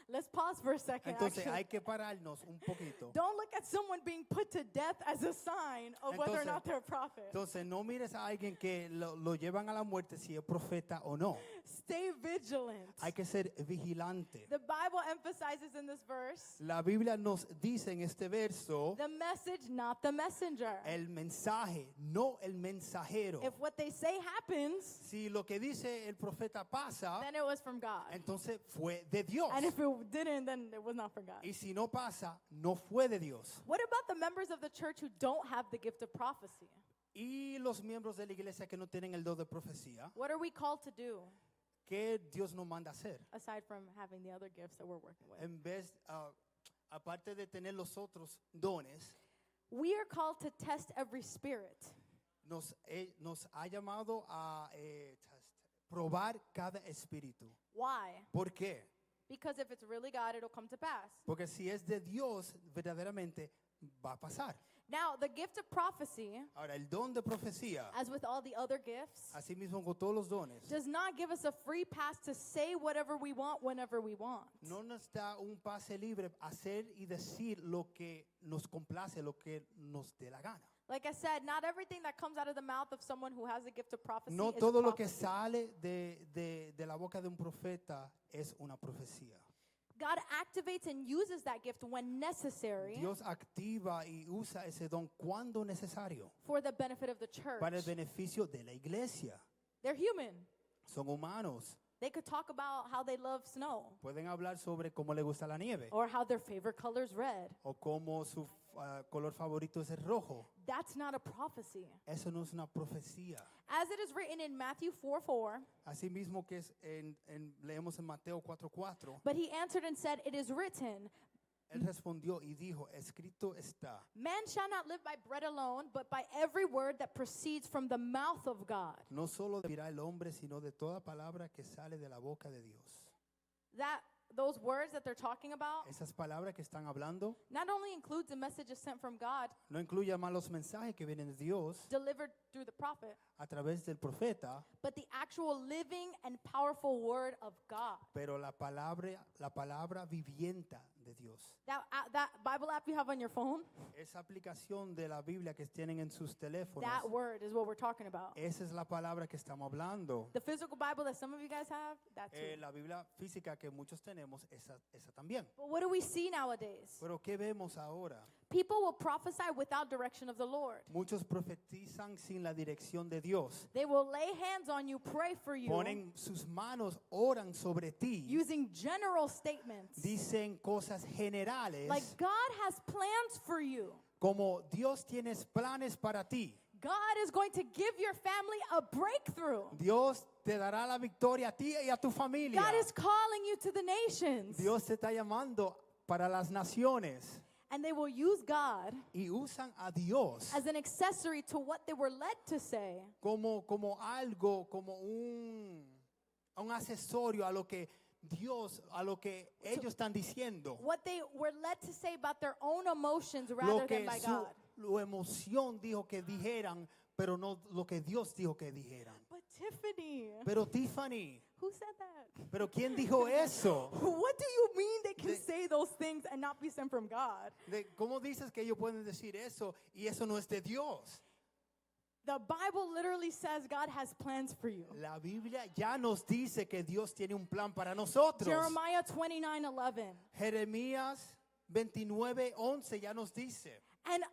let's pause for a second. Entonces actually. hay que pararnos un poquito. Don't look at someone being put to death as a sign of whether or Entonces- not they're a prophet. Entonces no mires a alguien que lo llevan a la muerte si es profeta o no. Stay vigilant. Hay que ser vigilante. The Bible emphasizes in this verse La Biblia nos dice en este verso the message, not the messenger. el mensaje, no el mensajero. If what they say happens, Si lo que dice el profeta pasa, then it was from God. entonces fue de Dios. And if it didn't, then it was not from God. Y si no pasa, no fue de Dios. What about the members of the church who don't have the gift of prophecy? Y los miembros de la iglesia que no tienen el don de profecía, What are we called to do ¿qué Dios nos manda a hacer? aside from having the other gifts that we're working with? En vez, aparte de tener los otros dones, We are called to test every spirit. nos ha llamado a probar cada espíritu. Why? ¿Por qué? Because if it's really God, it'll come to pass. Porque si es de Dios, verdaderamente va a pasar. Now, the gift of prophecy, Ahora, el don de profecía, as with all the other gifts, así mismo con todos los dones, does not give us a free pass to say whatever we want whenever we want. no nos da un pase libre a hacer y decir lo que nos complace, lo que nos dé la gana. Like I said, not everything that comes out of the mouth of someone who has a gift of prophecy No is a todo lo que prophecy. sale de la boca de un profeta es una profecía. God activates and uses that gift when necessary Dios activa y usa ese don cuando necesario for the benefit of the church. para el beneficio de la iglesia. They're human. Son humanos. They could talk about how they love snow Pueden hablar sobre cómo le gusta la nieve or how their favorite color is red. o cómo su color favorito es el rojo. That's not a prophecy. Eso no es una profecía. As it is written in Matthew 4:4, Así mismo que es leemos en Mateo 4:4. but he answered and said, "It is written, Él respondió y dijo, escrito está, man shall not live by bread alone, but by every word that proceeds from the mouth of God." no solo vivirá el hombre, sino de toda palabra que sale de la boca de Dios. Those words that they're talking about Esas palabras que están hablando not only includes the messages sent from God no incluyen más los mensajes que vienen de Dios delivered through the prophet, a través del profeta, but the actual living and powerful word of God. pero la palabra vivienta de Dios. That Bible app you have on your phone, Esa aplicación de la Biblia que tienen en sus teléfonos, that word is what we're talking about. esa es la palabra que estamos hablando. The physical Bible that some of you guys have, that too. La Biblia física que muchos tenemos, esa también. But what do we see nowadays? Pero ¿qué vemos ahora? People will prophesy without direction of the Lord. Muchos profetizan sin la dirección de Dios. They will lay hands on you, pray for you, Ponen sus manos, oran sobre ti, using general statements. dicen cosas generales, Like God has plans for you. como Dios tiene planes para ti. God is going to give your family a breakthrough. Dios te dará la victoria a ti y a tu familia. God is calling you to the nations. Dios te está llamando para las naciones. And they will use God Y usan a Dios as an accessory to what they were led to say. como algo, como un accesorio a lo que Dios, a lo que ellos están diciendo. what they were led to say about their own emotions Lo rather que than by su God. emoción dijo que dijeran, pero no lo que Dios dijo que dijeran. But Tiffany, Pero Tiffany, who said that? pero ¿quién dijo eso? What do you mean they can De- say those things and not be sent from God? ¿Cómo dices que ellos pueden decir eso y eso no es de Dios? The Bible literally says God has plans for you. La Biblia ya nos dice que Dios tiene un plan para nosotros. Jeremiah 29:11. Jeremías 29:11 ya nos dice. And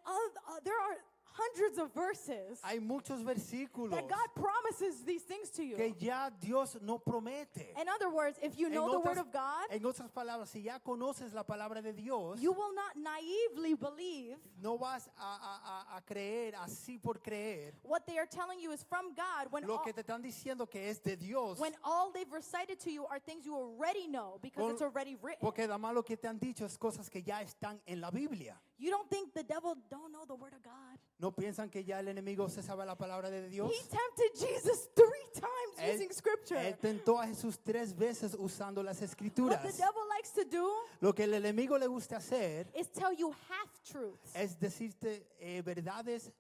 there are hundreds of verses Hay muchos versículos that God promises these things to you. que ya Dios no promete. In other words, if you know the word of God, en otras palabras, si ya conoces la palabra de Dios, you will not naively believe no vas a creer así por creer what they are telling you is from God when lo que te están diciendo que es de Dios. all they've recited to you are things you already know because Por- it's already written. Porque además lo que te han dicho es cosas que ya están en la Biblia. You don't think the devil don't know the word of God? ¿No piensan que ya el enemigo se sabe la palabra de Dios? He tempted Jesus 3 times using scripture. Él tentó a Jesús 3 veces usando las What escrituras. the devil likes to do Lo que el enemigo le gusta hacer is tell you half truths. es decirte verdades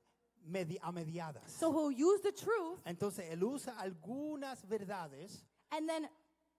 a mediadas. So he'll use the truth Entonces él usa algunas verdades and then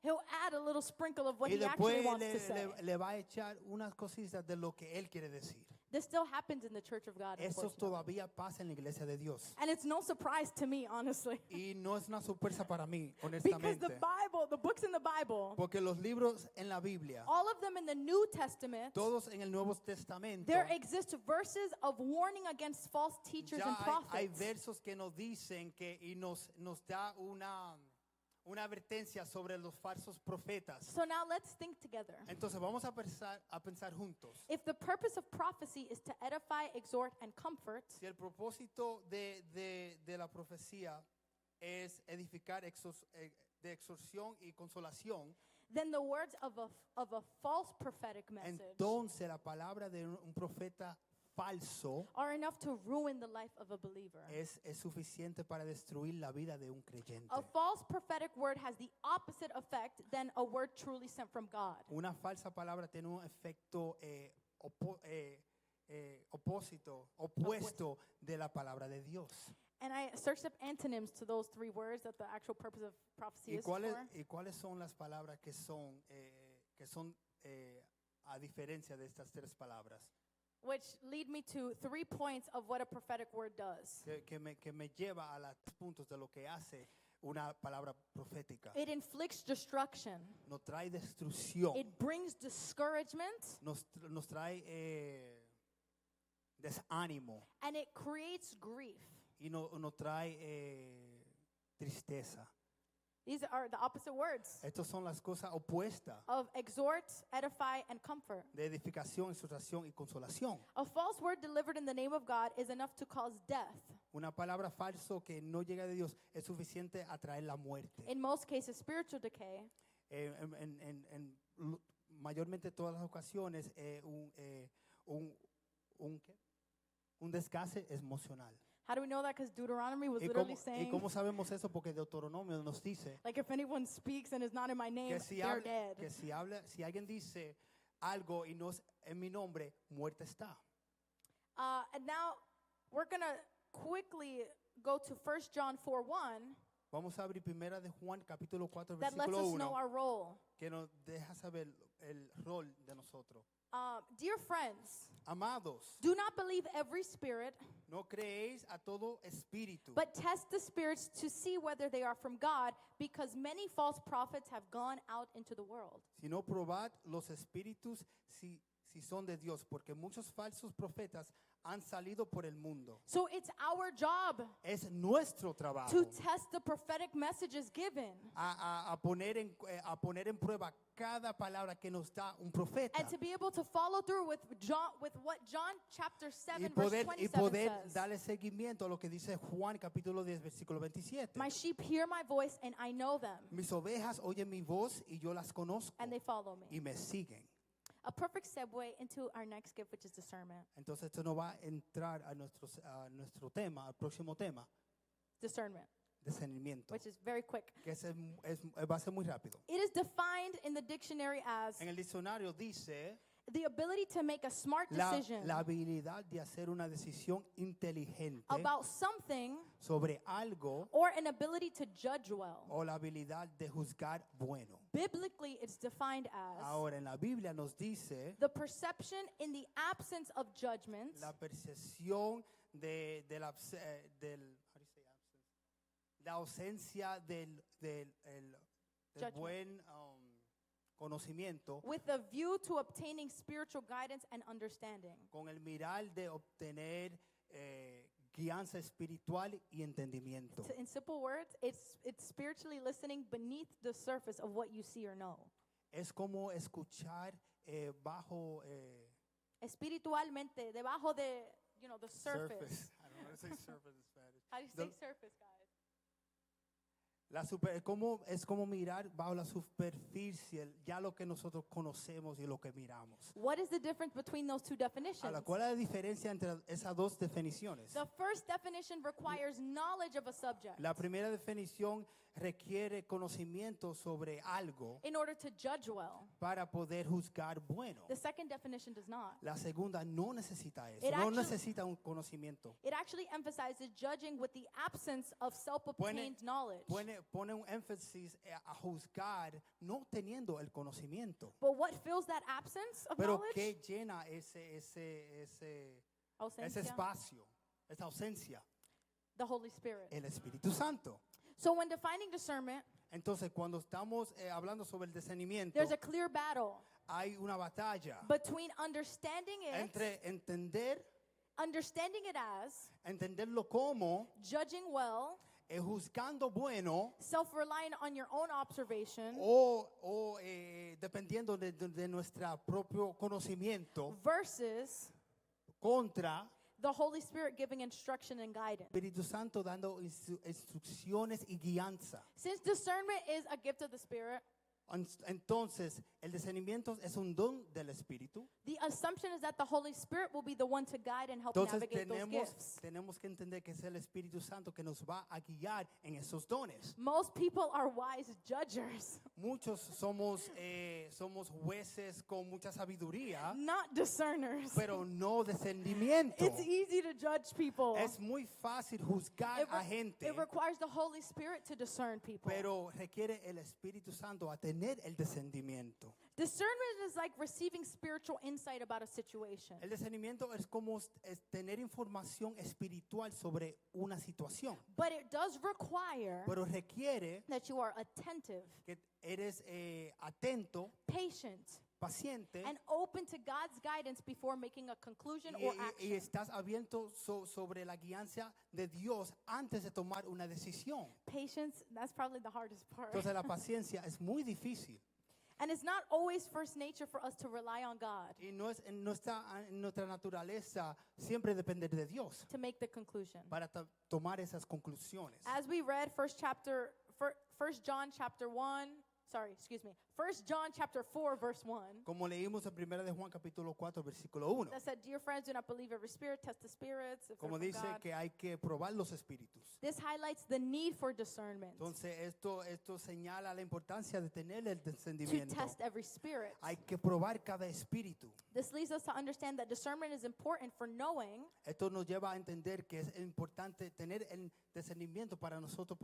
he'll add a little sprinkle of what y he actually después wants to say. le va a echar unas cositas de lo que él quiere decir. This still happens in the church of God. Eso unfortunately. todavía pasa en la iglesia de Dios. And it's no surprise to me, honestly. Y no es una sorpresa para mí, Because honestamente. the Bible, the books in the Bible, Porque los libros en la Biblia, all of them in the New Testament, todos en el Nuevo Testamento, there exist verses of warning against false teachers ya and hay prophets. versos que nos dicen que y nos da una advertencia sobre los falsos profetas. So now let's think together. Entonces vamos a pensar juntos. If the purpose of prophecy is to edify, exhort, and comfort, Si el propósito de la profecía es edificar, de exorción y consolación, then the words of a false prophetic message entonces la palabra de un profeta falso are enough to ruin the life of a believer. es suficiente para destruir la vida de un creyente. A false prophetic word has the opposite effect than a word truly sent from God. Una falsa palabra tiene un efecto opuesto de la palabra de Dios. And I searched up antonyms to those 3 words that the actual purpose of prophecy ¿Y is for. cuáles son las palabras que son a diferencia de estas 3 palabras? Which lead me to 3 points of what a prophetic word does. Que me lleva a los puntos de lo que hace una palabra profética. It inflicts destruction. Nos trae destrucción, It brings discouragement, nos trae desánimo and it creates grief. y nos trae tristeza. These are the opposite words Estas son las cosas opuestas of exhort, edify, and comfort. de edificación, exhortación y consolación. A false word delivered in the name of God is enough to cause death. Una palabra falso que no llega de Dios es suficiente a traer la muerte. In most cases, spiritual decay, Mayormente todas las ocasiones un desgaste emocional. How do we know that? Because Deuteronomy was ¿Y literally cómo saying, sabemos eso? Porque Deuteronomio nos dice like, if anyone speaks and is not in my name, que si, they're dead. si alguien dice algo y no es en mi nombre, muerta está. And now we're going to quickly go to 1 John 4:1 Vamos a abrir primera de Juan capítulo 4 that lets versículo us know 1 our role. que nos deja saber el rol de nosotros. Dear friends, Amados, do not believe every spirit, no creéis a todo espíritu, but test the spirits to see whether they are from God, because many false prophets have gone out into the world. sino probad los espíritus si son de Dios, porque muchos falsos profetas han salido por el mundo. So it's our job Es nuestro trabajo to test the prophetic messages given a poner en prueba cada palabra que nos da un profeta and to be able to follow through with what John chapter 7 y verse poder 27 says. darle seguimiento a lo que dice Juan capítulo 10 versículo 27. My sheep hear my voice and I know them Mis ovejas oyen mi voz y yo las conozco and they follow me. y me siguen. A perfect segue into our next gift, which is discernment. Entonces esto no va a entrar a nuestro tema, al próximo tema, Discernment. discernimiento, which is very quick. que va a ser muy rápido. It is defined in the dictionary as En el diccionario dice the ability to make a smart decision la habilidad de hacer una decisión inteligente about something sobre algo or an ability to judge well. o la habilidad de juzgar bueno. Biblically, it's defined as Ahora en la Biblia nos dice the perception in the absence of judgments la percepción de la, del, how do you say absence? La ausencia del Judgment. buen conocimiento with a view to obtaining spiritual guidance and understanding. con el mirar de obtener guianza espiritual y entendimiento. In simple words, it's spiritually listening beneath the surface of what you see or know. Es como escuchar bajo Espiritualmente, debajo de, the surface. I don't know how to say surface in Spanish. How do you say The- surface, guys? Es como mirar bajo la superficie ya lo que nosotros conocemos y lo que miramos. What is the difference between those two definitions? Ahora, ¿cuál es la diferencia entre esas dos definiciones? The first definition requires knowledge of a subject La primera definición requiere conocimiento sobre algo in order to judge well. para poder juzgar bueno. The second definition does not. La segunda no necesita eso, It no actually- necesita un conocimiento. It actually emphasizes judging with the absence of self-obtained knowledge. Pone un énfasis a juzgar no teniendo el conocimiento. But what fills that absence of Pero knowledge? ¿qué llena ese Ausencia. espacio, esa ausencia? The Holy Spirit. El Espíritu Santo. So when defining discernment, Entonces, cuando estamos hablando sobre el discernimiento, there's a clear battle hay una batalla between understanding it, entre understanding it as, entenderlo como, judging well, juzgando bueno, self-relying on your own observation, o dependiendo de nuestro propio conocimiento, versus contra the Holy Spirit giving instruction and guidance. Espíritu Santo dando instrucciones y guianza. Since discernment is a gift of the Spirit, Entonces, el discernimiento es un don del Espíritu. the assumption is that the Holy Spirit will be the one to guide and help Entonces, navigate those gifts. tenemos que entender que es el Espíritu Santo que nos va a guiar en esos dones. Most people are wise judgers, Muchos somos jueces con mucha sabiduría, not discerners. pero no discernimiento. It's easy to judge people. Es muy fácil juzgar It, a re- gente, it requires the Holy Spirit to discern people. pero requiere el Espíritu Santo a tener el discernimiento. Discernment is like receiving spiritual insight about a situation. El discernimiento es como tener información espiritual sobre una situación, But it does require pero requiere that you are attentive, que eres atento, patient, paciente and open to God's guidance before making a conclusion or y action. estás abierto sobre la guianza de Dios antes de tomar una decisión. Patience, that's probably the hardest part. Entonces la paciencia es muy difícil And it's not always first nature for us to rely on God y no es en nuestra naturaleza siempre depender de Dios to make the conclusion. para tomar esas conclusiones. As we read First John chapter 4 verse 1, Como leímos en 1 de Juan capítulo 4 versículo 1, that said, "Dear friends, do not believe every spirit, test the spirits if como they're dice from God." que hay que probar los espíritus. This highlights the need for discernment Entonces esto señala la importancia de tener el to discernimiento. test every spirit. Hay que probar cada espíritu. This leads us to understand that discernment is important for knowing Esto nos lleva a entender que es importante tener el discernimiento para nosotros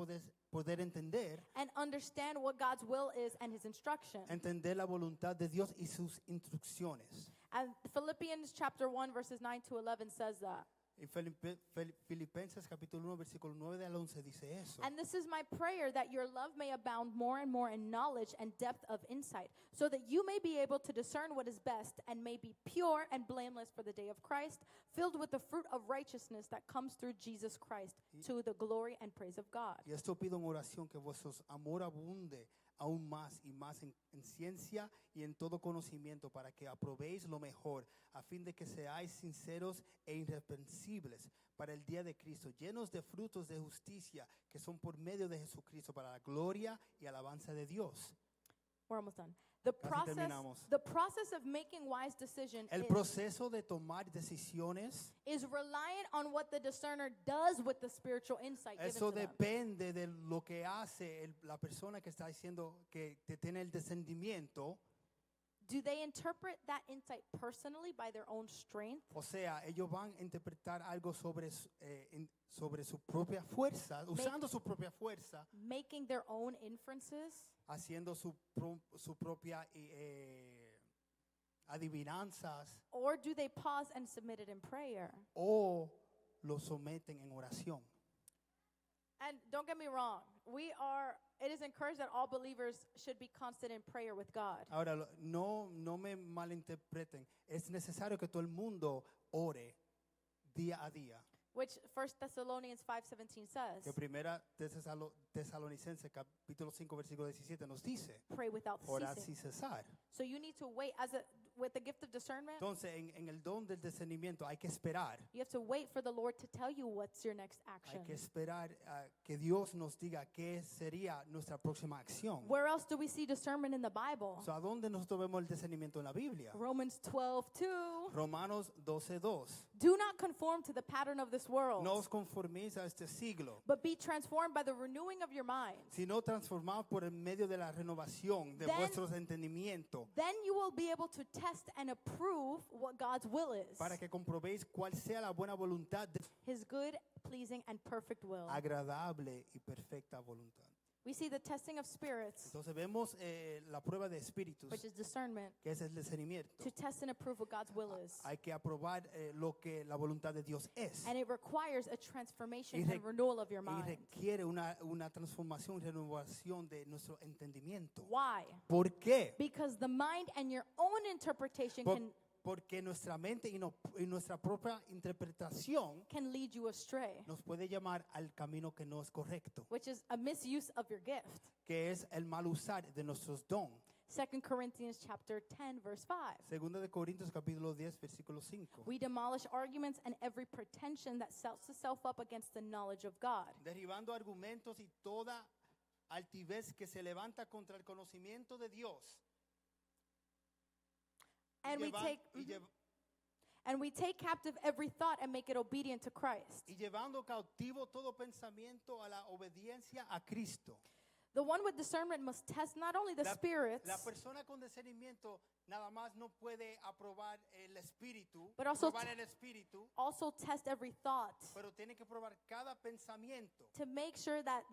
poder entender, and understand what God's will is and his instruction. entender la voluntad de Dios y sus instrucciones. And Philippians chapter 1 verses 9 to 11 says that. En Filipenses capítulo 1 versículo 9 al 11 dice eso. And this is my prayer, that your love may abound more and more in knowledge and depth of insight, so that you may be able to discern what is best and may be pure and blameless for the day of Christ, filled with the fruit of righteousness that comes through Jesus Christ, to the glory and praise of God. Y esto pido en oración que vuestro amor abunde aún más y más en ciencia y en todo conocimiento para que aprobéis lo mejor, a fin de que seáis sinceros e irreprensibles para el día de Cristo, llenos de frutos de justicia que son por medio de Jesucristo para la gloria y alabanza de Dios. We're almost done. terminamos. The process of making wise decision El proceso de tomar decisiones, is reliant on what the discerner does with the spiritual insight given eso to them. depende de lo que hace la persona que está diciendo que tiene el discernimiento. Do they interpret that insight personally by their own strength? O sea, ellos van a interpretar algo sobre su propia fuerza, usando su propia fuerza, Making their own inferences? haciendo su propia adivinanzas, Or do they pause and submit it in prayer? o lo someten en oración. And don't get me wrong, it is encouraged that all believers should be constant in prayer with God. Ahora, no me malinterpreten. Es necesario que todo el mundo ore día a día. Which 1 Thessalonians 5:17 says, Que primera Tesalonicenses capítulo 5 versículo 17 nos dice, pray without orar ceasing. sin cesar. So you need to wait with the gift of discernment. Entonces, en el don del discernimiento hay que esperar. You have to wait for the Lord to tell you what's your next action. Hay que esperar que Dios nos diga qué sería nuestra próxima acción. Where else do we see discernment in the Bible? ¿A dónde nosotros vemos el discernimiento en la Biblia? Romans 12:2. Romanos 12:2. Do not conform to the pattern of this world, No os conforméis a este siglo, but be transformed by the renewing of your mind. sino transformados por el medio de la renovación de Then- vuestros entendimientos, Then you will be able to test and approve what God's will is, para que comprobéis cuál sea la buena voluntad de His good, pleasing, and perfect will. agradable y perfecta voluntad. We see the testing of spirits, Entonces vemos la prueba de espíritus, which is discernment, que es el discernimiento. to test and approve what God's will is. Hay que aprobar lo que la voluntad de Dios es. And it requires a transformation Y re- and renewal of your Y mind. requiere una transformación y renovación de nuestro entendimiento. Why? ¿Por qué? Because the mind and your own interpretation Por- can Porque nuestra mente y nuestra propia interpretación lead you astray, nos puede llamar al camino que no es correcto, which is a misuse of your gift. que es el mal usar de nuestros dones. 2 Corinthians chapter 10 verse 5. Segunda de Corintios capítulo 10 versículo 5. We demolish arguments and every pretension that sets itself up against the knowledge of God. Derribando argumentos y toda altivez que se levanta contra el conocimiento de Dios. And we Lleva- take y llev- and we take captive every thought and make it obedient to Christ. y llevando cautivo todo pensamiento a la obediencia a Cristo. The one with discernment must test not only the spirits, La persona con discernimiento nada más no puede aprobar el espíritu, But also probar el espíritu, also test every thought pero tiene que probar cada pensamiento to make sure that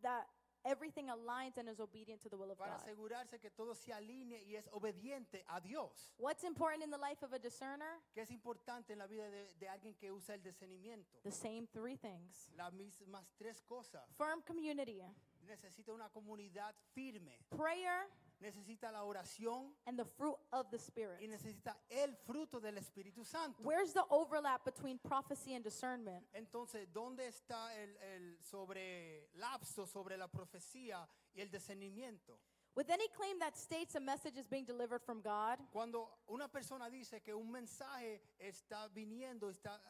that everything aligns and is obedient to the will of para God. asegurarse que todo se alinee y es obediente a Dios. What's important in the life of a discerner? ¿Qué es importante en la vida de alguien que usa el discernimiento? The same three things. Las mismas tres cosas. Firm community, Necesita una comunidad firme, prayer, necesita la oración and the fruit of the Spirit. y necesita el fruto del Espíritu Santo. Where's the overlap between prophecy and discernment? Entonces, ¿dónde está el sobrelapso sobre la profecía y el discernimiento? With any claim that states a message is being delivered from God, Cuando una persona dice que un mensaje está viniendo, está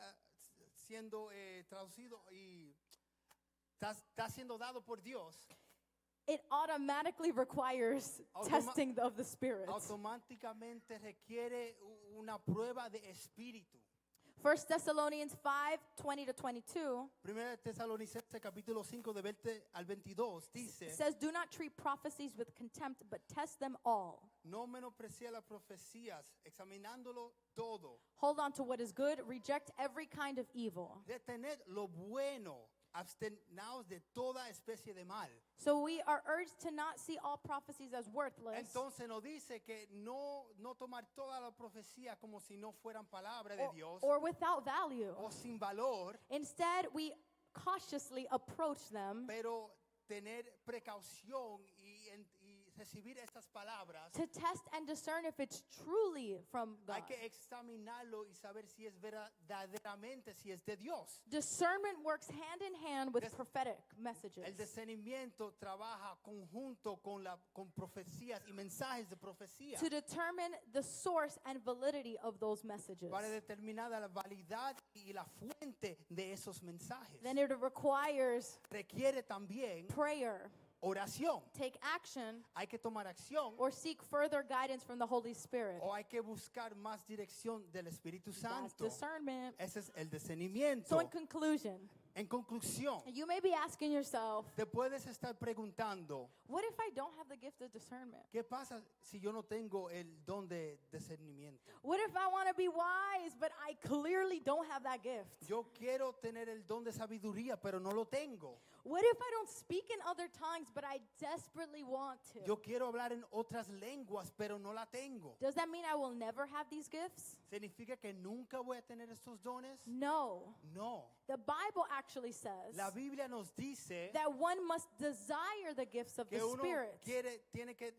siendo traducido y está siendo dado por Dios, it automatically requires testing of the spirits. automáticamente requiere una prueba de espíritu. 1 Thessalonians 5:20-22 Primera Tesalonicenses capítulo 5 de 20 al 22 dice, says, "Do not treat prophecies with contempt, but test them all. no menosprecie las profecías, examinándolo todo. Hold on to what is good, reject every kind of evil." Detened lo bueno, abstenaos de toda especie de mal. So we are urged to not see all prophecies as worthless, Entonces nos dice que no tomar toda la profecía como si no fueran palabra de Dios or without value. o sin valor, Instead, we cautiously approach them pero tener precaución y recibir estas palabras. to test and discern if it's truly from God. Hay que examinarlo y saber si es verdaderamente, si es de Dios. Discernment works hand in hand with Des- prophetic messages. El discernimiento trabaja conjunto con profecías y mensajes de profecía To determine the source and validity of those messages. para determinar la validad y la fuente de esos mensajes. Then it requires Requiere también prayer, oración. take action, Hay que tomar acción or seek further guidance from the Holy Spirit. o hay que buscar más dirección del Espíritu That's Santo. discernment. Ese es el discernimiento. So in conclusion, En conclusión, you may be asking yourself, te puedes estar preguntando, what if I don't have the gift of discernment? ¿qué pasa si yo no tengo el don de discernimiento? What if I want to be wise, but I clearly don't have that gift? Yo quiero tener el don de sabiduría, pero no lo tengo. What if I don't speak in other tongues, but I desperately want to? Yo quiero hablar en otras lenguas, pero no la tengo. Does that mean I will never have these gifts? ¿Significa que nunca voy a tener estos dones? No. No. The Bible actually says La Biblia nos dice that one must desire the gifts of the que uno Spirit. tiene que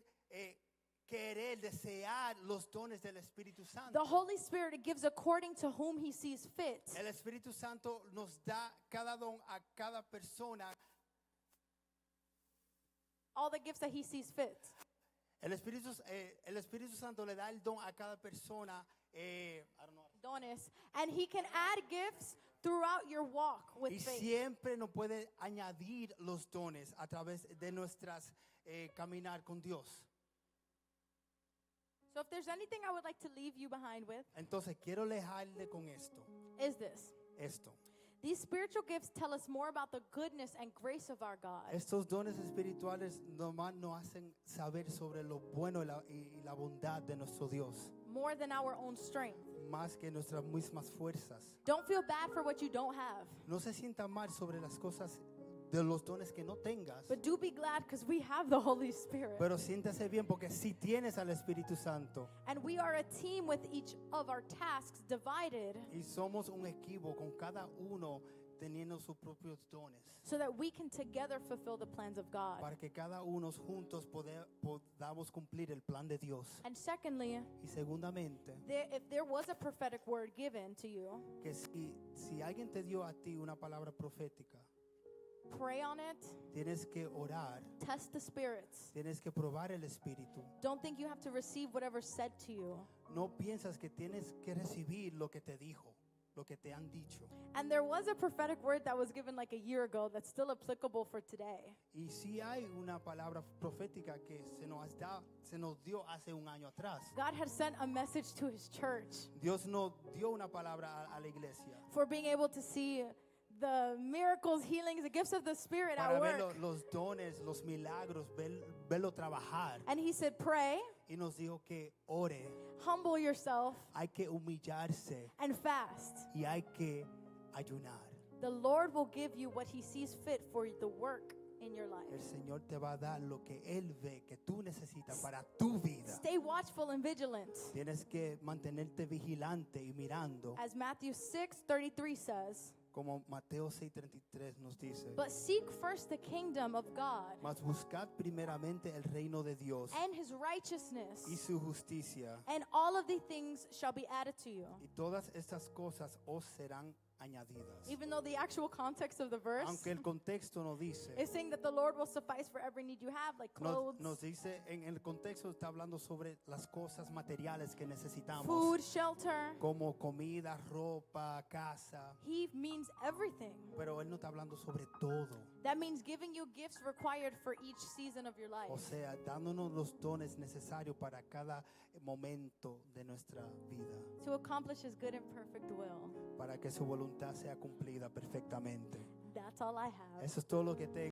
querer, desear los dones del Espíritu Santo. The Holy Spirit gives according to whom He sees fit. El Espíritu Santo nos da cada don a cada persona. All the gifts that He sees fit. El Espíritu Santo le da el don a cada persona. I don't know. Dones. And He can add gifts throughout your walk with Y faith. siempre nos puede añadir los dones a través de nuestras caminar con Dios. So if there's anything I would like to leave you behind with, Entonces quiero dejarle con is this. esto. These spiritual gifts tell us more about the goodness and grace of our God. Estos dones espirituales nomás nos hacen saber sobre lo bueno y la bondad de nuestro Dios, More than our own strength. más que nuestras mismas fuerzas. Don't feel bad for what you don't have. No se sienta mal sobre las cosas de los dones que no tengas, But do be glad because we have the Holy Spirit. pero siéntase bien porque si tienes al Espíritu Santo And we are a team with each of our tasks divided y somos un equipo con cada uno teniendo sus propios dones, so that we can together fulfill the plans of God. para que cada uno juntos podamos cumplir el plan de Dios. And secondly, Y segundamente, if there was a prophetic word given to you, que si alguien te dio a ti una palabra profética, pray on it, tienes que orar, test the spirits. tienes que probar el Espíritu. Don't think you have to receive whatever's said to you. No piensas que tienes que recibir lo que te dijo, lo que te han dicho. And there was a prophetic word that was given like a year ago that's still applicable for today. Y si hay una palabra profética que se nos dio hace un año atrás. God had sent a message to His church Dios nos dio una palabra a la iglesia for being able to see the miracles, healings, the gifts of the Spirit para at ver work. los dones, los milagros, verlo trabajar. And He said, pray, Y nos dijo que ore, humble yourself, hay que humillarse and fast. y hay que ayunar. The Lord will give you what He sees fit for the work in your life. El Señor te va a dar lo que Él ve que tú necesitas para tu vida. Stay watchful and vigilant. Tienes que mantenerte vigilante y mirando, As Matthew 6:33 says, como Mateo 6:33 nos dice. but seek first the kingdom of God Mas buscad primeramente el reino de Dios and His righteousness, y su justicia, and all of these things shall be added to you. y todas estas cosas os serán añadidas. Even though the actual context of the verse Aunque el contexto nos dice, is saying that the Lord will suffice for every need you have, like clothes, nos dice, en el contexto está hablando sobre las cosas materiales que necesitamos, food, shelter. como comida, ropa, casa, He means everything. pero Él no está hablando sobre todo. That means giving you gifts required for each season of your life. O sea, dándonos los dones necesarios para cada momento de nuestra vida, To accomplish His good and perfect will. para que su voluntad sea cumplida perfectamente. That's all I have. Eso es todo lo que tengo.